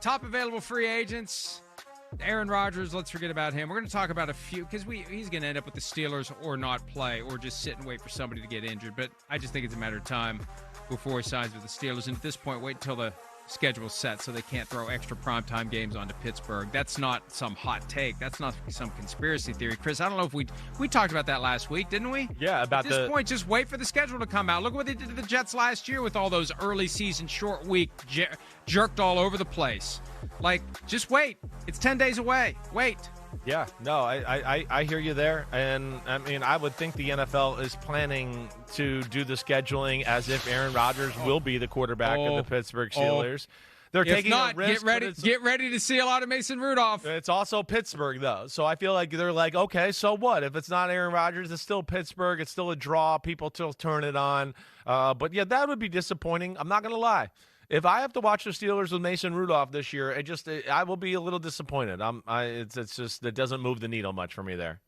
Top available free agents. Aaron Rodgers, let's forget about him. We're going to talk about a few because he's going to end up with the Steelers or not play or just sit and wait for somebody to get injured. But I just think it's a matter of time before he signs with the Steelers. And at this point, wait until the schedule's set so they can't throw extra primetime games onto Pittsburgh. That's not some hot take. That's not some conspiracy theory. Chris, I don't know if we talked about that last week, didn't we? Yeah, about at this point, just wait for the schedule to come out. Look what they did to the Jets last year with all those early season short week jerked all over the place. Like, just wait. It's 10 days away. Wait. Yeah, no, I hear you there. And, I mean, I would think the NFL is planning to do the scheduling as if Aaron Rodgers will be the quarterback of the Pittsburgh Steelers. They're taking a risk. Get ready to see a lot of Mason Rudolph. It's also Pittsburgh, though. So I feel like they're like, okay, so what? If it's not Aaron Rodgers, it's still Pittsburgh. It's still a draw. People still turn it on. But, yeah, that would be disappointing. I'm not going to lie. If I have to watch the Steelers with Mason Rudolph this year, I will be a little disappointed. It's just it doesn't move the needle much for me there.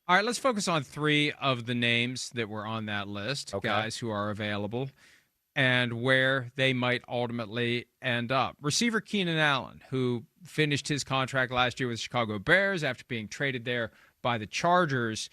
All right, let's focus on three of the names that were on that list, guys who are available, and where they might ultimately end up. Receiver Keenan Allen, who finished his contract last year with the Chicago Bears after being traded there by the Chargers.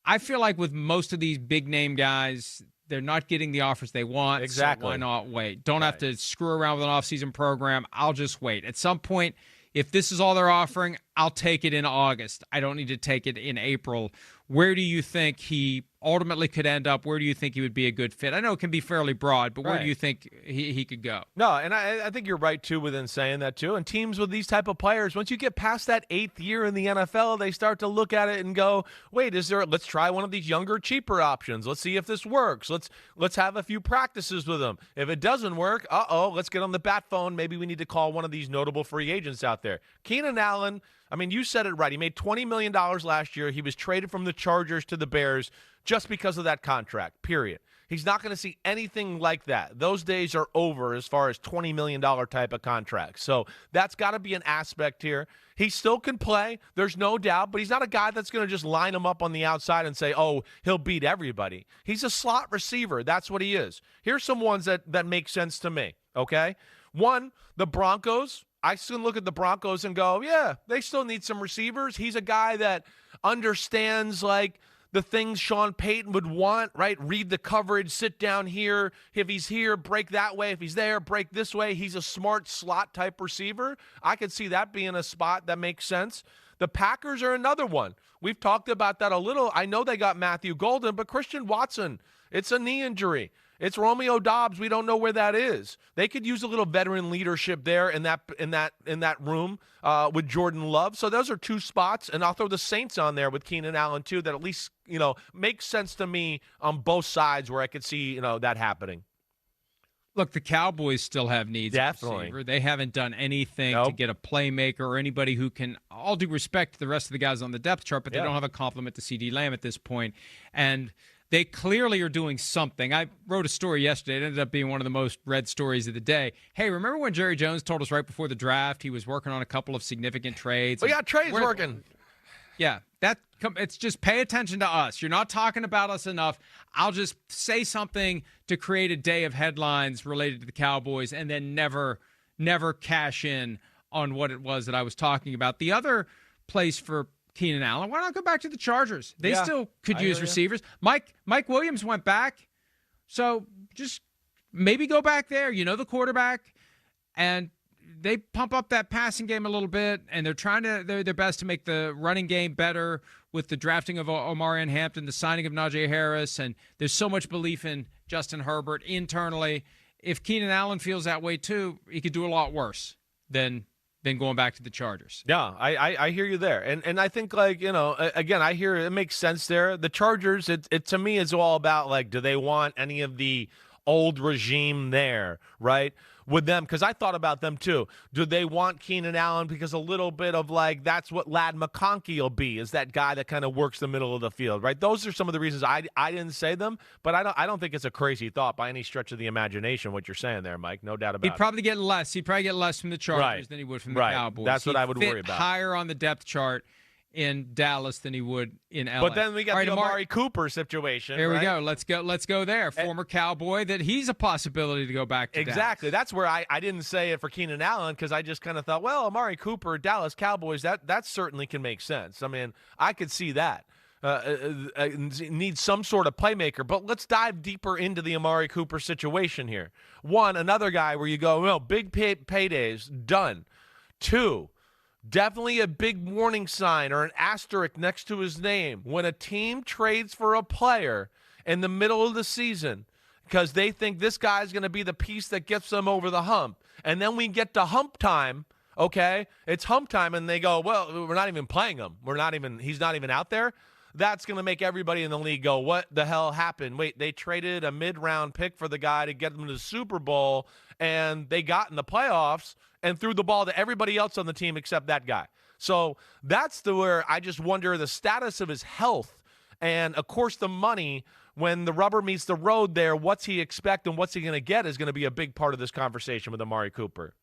I feel like with most of these big-name guys, they're not getting the offers they want. Exactly. So why not wait? Don't have to screw around with an off-season program. I'll just wait. At some point, if this is all they're offering, I'll take it in August. I don't need to take it in April. Where do you think he ultimately could end up? Where do you think he would be a good fit? I know it can be fairly broad, but where do you think he could go? No, and I think you're right, too, within saying that, too. And teams with these type of players, once you get past that 8th year in the NFL, they start to look at it and go, wait, let's try one of these younger, cheaper options. Let's see if this works. Let's have a few practices with them. If it doesn't work, let's get on the bat phone. Maybe we need to call one of these notable free agents out there. Keenan Allen, I mean, you said it right. He made $20 million last year. He was traded from the Chargers to the Bears just because of that contract, period. He's not going to see anything like that. Those days are over as far as $20 million type of contracts. So that's got to be an aspect here. He still can play, there's no doubt, but he's not a guy that's going to just line him up on the outside and say, oh, he'll beat everybody. He's a slot receiver. That's what he is. Here's some ones that make sense to me, okay? One, the Broncos. I still look at the Broncos and go, yeah, they still need some receivers. He's a guy that understands, like, the things Sean Payton would want, right? Read the coverage, sit down here. If he's here, break that way. If he's there, break this way. He's a smart slot-type receiver. I could see that being a spot that makes sense. The Packers are another one. We've talked about that a little. I know they got Matthew Golden, but Christian Watson, it's a knee injury. It's Romeo Dobbs. We don't know where that is. They could use a little veteran leadership there in that room with Jordan Love. So those are two spots, and I'll throw the Saints on there with Keenan Allen too. That at least makes sense to me on both sides where I could see that happening. Look, the Cowboys still have needs. Definitely. At receiver. They haven't done anything to get a playmaker or anybody who can, all due respect to the rest of the guys on the depth chart, but they don't have a complement to CeeDee Lamb at this point. And they clearly are doing something. I wrote a story yesterday. It ended up being one of the most read stories of the day. Hey, remember when Jerry Jones told us right before the draft he was working on a couple of significant trades? We got trades working. Yeah, it's just pay attention to us. You're not talking about us enough. I'll just say something to create a day of headlines related to the Cowboys and then never cash in on what it was that I was talking about. The other place for Keenan Allen, why not go back to the Chargers? They still could use receivers. Mike Williams went back, so just maybe go back there. The quarterback, and they pump up that passing game a little bit, and they're trying their best to make the running game better with the drafting of Omari and Hampton, the signing of Najee Harris, and there's so much belief in Justin Herbert internally. If Keenan Allen feels that way too, he could do a lot worse than going back to the Chargers. Yeah, I hear you there. And I think, again, I hear it makes sense there. The Chargers, it to me is all about, do they want any of the old regime there, right? With them, because I thought about them too. Do they want Keenan Allen? Because a little bit of that's what Ladd McConkey will be, is that guy that kind of works the middle of the field, right? Those are some of the reasons I didn't say them, but I don't think it's a crazy thought by any stretch of the imagination what you're saying there, Mike. No doubt about it. He'd probably get less. He'd probably get less from the Chargers than he would from the Cowboys. That's what I would worry about. Higher on the depth chart in Dallas than he would in LA. But then we got the Amari Cooper situation. There right? we go. Let's go there. Former Cowboy, that he's a possibility to go back to exactly. Dallas. That's where I didn't say it for Keenan Allen, because I just kind of thought, well, Amari Cooper, Dallas Cowboys, that certainly can make sense. I mean, I could see that. Needs some sort of playmaker. But let's dive deeper into the Amari Cooper situation here. One, another guy where you go, well, big paydays, done. Two, definitely a big warning sign or an asterisk next to his name when a team trades for a player in the middle of the season because they think this guy's going to be the piece that gets them over the hump. And then we get to hump time, okay? It's hump time, and they go, well, we're not even playing him. He's not even out there. That's going to make everybody in the league go, what the hell happened? Wait, they traded a mid-round pick for the guy to get them to the Super Bowl, and they got in the playoffs and threw the ball to everybody else on the team except that guy. So that's where I just wonder the status of his health and, of course, the money. When the rubber meets the road there, what's he expect and what's he going to get is going to be a big part of this conversation with Amari Cooper.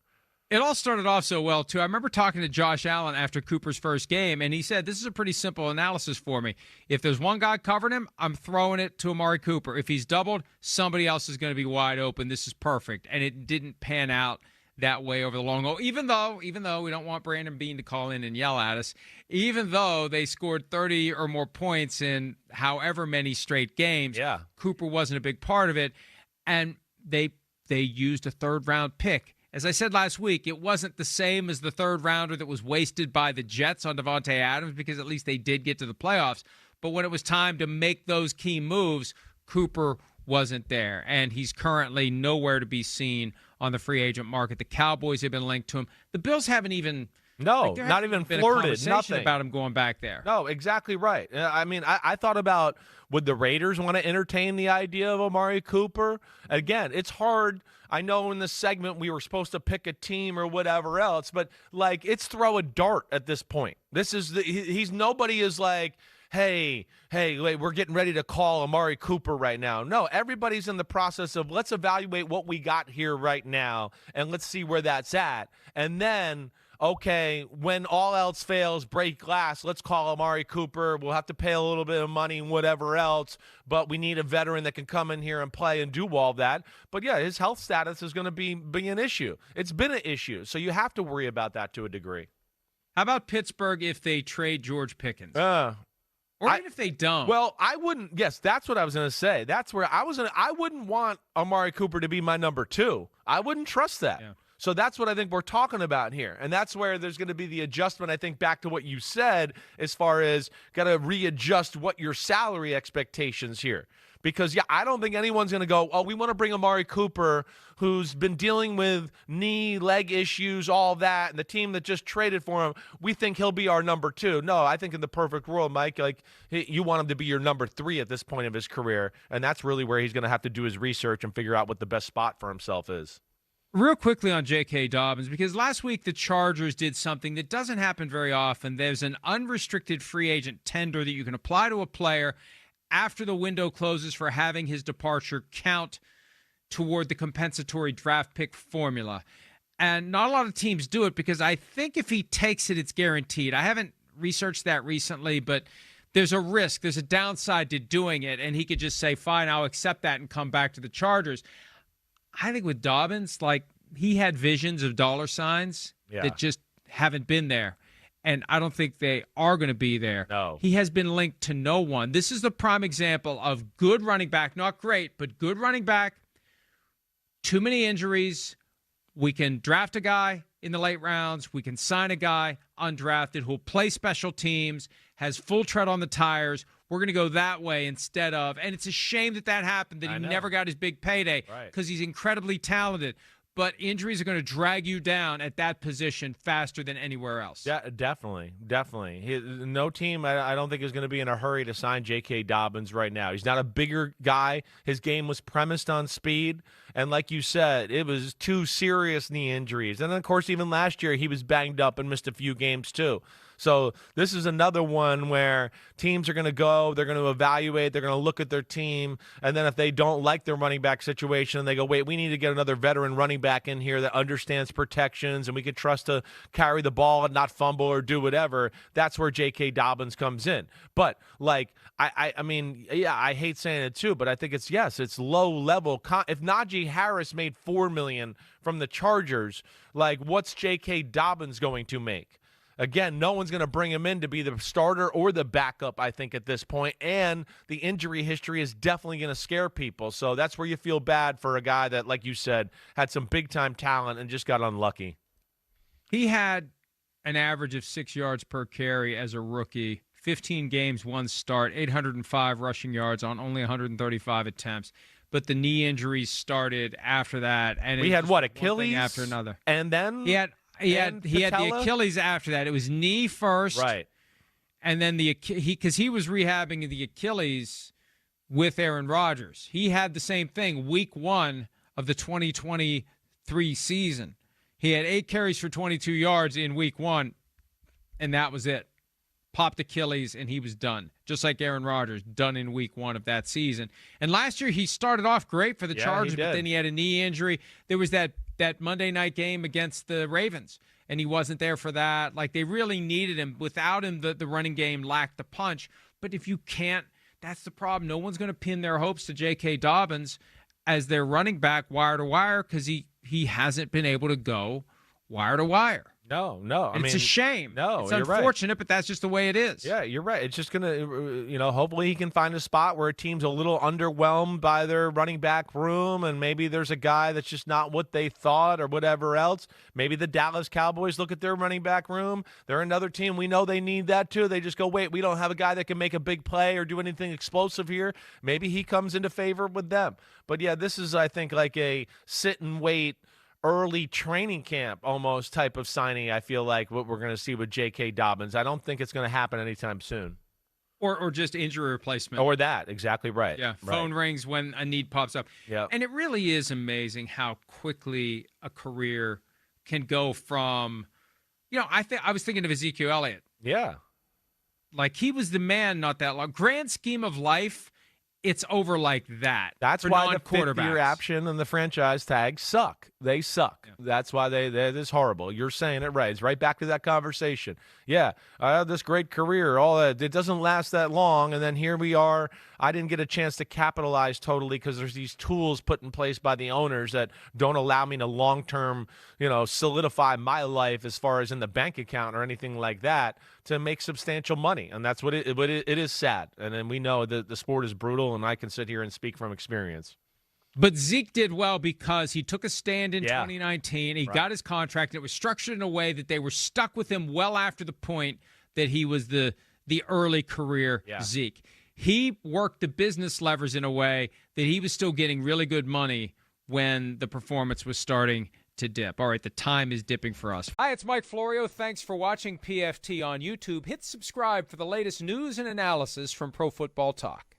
It all started off so well, too. I remember talking to Josh Allen after Cooper's first game, and he said, this is a pretty simple analysis for me. If there's one guy covering him, I'm throwing it to Amari Cooper. If he's doubled, somebody else is going to be wide open. This is perfect. And it didn't pan out that way over the long haul, even though we don't want Brandon Beane to call in and yell at us, even though they scored 30 or more points in however many straight games. Yeah. Cooper wasn't a big part of it, and they used a third-round pick. As I said last week, it wasn't the same as the third-rounder that was wasted by the Jets on Devontae Adams, because at least they did get to the playoffs. But when it was time to make those key moves, Cooper wasn't there, and he's currently nowhere to be seen on the free agent market. The Cowboys have been linked to him. The Bills haven't even not even flirted. Nothing about him going back there. No, exactly right. I mean, I thought about, would the Raiders want to entertain the idea of Amari Cooper? Again, it's hard. I know in this segment we were supposed to pick a team or whatever else, but like, it's throw a dart at this point. This is nobody is like, hey, wait, we're getting ready to call Amari Cooper right now. No, everybody's in the process of, let's evaluate what we got here right now, and let's see where that's at. And then, okay, when all else fails, break glass, let's call Amari Cooper. We'll have to pay a little bit of money and whatever else, but we need a veteran that can come in here and play and do all that. But yeah, his health status is going to be an issue. It's been an issue, so you have to worry about that to a degree. How about Pittsburgh if they trade George Pickens? Or even if they don't. Well, I wouldn't. Yes, that's what I was going to say. That's where I wouldn't want Amari Cooper to be my number 2. I wouldn't trust that. Yeah. So that's what I think we're talking about here. And that's where there's going to be the adjustment, I think, back to what you said, as far as got to readjust what your salary expectations here. Because, yeah, I don't think anyone's going to go, oh, we want to bring Amari Cooper, who's been dealing with knee, leg issues, all that, and the team that just traded for him, we think he'll be our number 2. No, I think in the perfect world, Mike, like, you want him to be your number 3 at this point of his career, and that's really where he's going to have to do his research and figure out what the best spot for himself is. Real quickly on J.K. Dobbins, because last week the Chargers did something that doesn't happen very often. There's an unrestricted free agent tender that you can apply to a player after the window closes for having his departure count toward the compensatory draft pick formula. And not a lot of teams do it, because I think if he takes it, it's guaranteed. I haven't researched that recently, but there's a risk. There's a downside to doing it, and he could just say, fine, I'll accept that and come back to the Chargers. I think with Dobbins, like, he had visions of dollar signs that just haven't been there. And I don't think they are going to be there. No. He has been linked to no one. This is the prime example of good running back, not great, but good running back, too many injuries. We can draft a guy in the late rounds. We can sign a guy undrafted who'll play special teams, has full tread on the tires. We're going to go that way instead of, and it's a shame that happened, that he never got his big payday, because he's incredibly talented. But injuries are going to drag you down at that position faster than anywhere else. Yeah, definitely. No team, I don't think, is going to be in a hurry to sign J.K. Dobbins right now. He's not a bigger guy. His game was premised on speed. And like you said, it was 2 serious knee injuries. And then, of course, even last year, he was banged up and missed a few games too. So this is another one where teams are going to go, they're going to evaluate, they're going to look at their team, and then if they don't like their running back situation, they go, wait, we need to get another veteran running back in here that understands protections and we can trust to carry the ball and not fumble or do whatever. That's where J.K. Dobbins comes in. But, like, I mean, yeah, I hate saying it too, but I think it's low level. If Najee Harris made $4 million from the Chargers, like, what's J.K. Dobbins going to make? Again, no one's going to bring him in to be the starter or the backup, I think, at this point. And the injury history is definitely going to scare people. So that's where you feel bad for a guy that, like you said, had some big-time talent and just got unlucky. He had an average of 6 yards per carry as a rookie, 15 games, 1 start, 805 rushing yards on only 135 attempts. But the knee injuries started after that. And we had, what, Achilles? One thing after another. And then? He had the Achilles after that. It was knee first, right? And then because he was rehabbing the Achilles with Aaron Rodgers. He had the same thing week 1 of the 2023 season. He had 8 carries for 22 yards in week 1, and that was it. Popped Achilles, and he was done. Just like Aaron Rodgers, done in week 1 of that season. And last year he started off great for the Chargers, but then he had a knee injury. There was that Monday night game against the Ravens, and he wasn't there for that. Like, they really needed him. Without him, the running game lacked the punch. But if you can't, that's the problem. No one's going to pin their hopes to J.K. Dobbins as their running back wire to wire because he hasn't been able to go wire to wire. No. It's a shame. No, it's you're unfortunate, right. But that's just the way it is. Yeah, you're right. It's just going to, hopefully he can find a spot where a team's a little underwhelmed by their running back room, and maybe there's a guy that's just not what they thought or whatever else. Maybe the Dallas Cowboys look at their running back room. They're another team. We know they need that too. They just go, wait, we don't have a guy that can make a big play or do anything explosive here. Maybe he comes into favor with them. But, yeah, this is, I think, like a sit and wait early training camp almost type of signing. I feel like what we're going to see with J.K. Dobbins. I don't think it's going to happen anytime soon. Or just injury replacement. Or that. Exactly right. Yeah, phone rings when a need pops up. Yeah. And it really is amazing how quickly a career can go from, I was thinking of Ezekiel Elliott. Yeah. Like, he was the man not that long. Grand scheme of life, it's over like that. That's why the 5th-year option and the franchise tag suck. They suck. Yeah. That's why that is horrible. You're saying it right. It's right back to that conversation. Yeah, I had this great career. All that, it doesn't last that long, and then here we are. I didn't get a chance to capitalize totally because there's these tools put in place by the owners that don't allow me to long-term, solidify my life as far as in the bank account or anything like that to make substantial money. And that's what it is sad. And then we know that the sport is brutal, and I can sit here and speak from experience. But Zeke did well because he took a stand in 2019. He got his contract, and it was structured in a way that they were stuck with him well after the point that he was the early career Zeke. He worked the business levers in a way that he was still getting really good money when the performance was starting to dip. All right, the time is dipping for us. Hi, it's Mike Florio. Thanks for watching PFT on YouTube. Hit subscribe for the latest news and analysis from Pro Football Talk.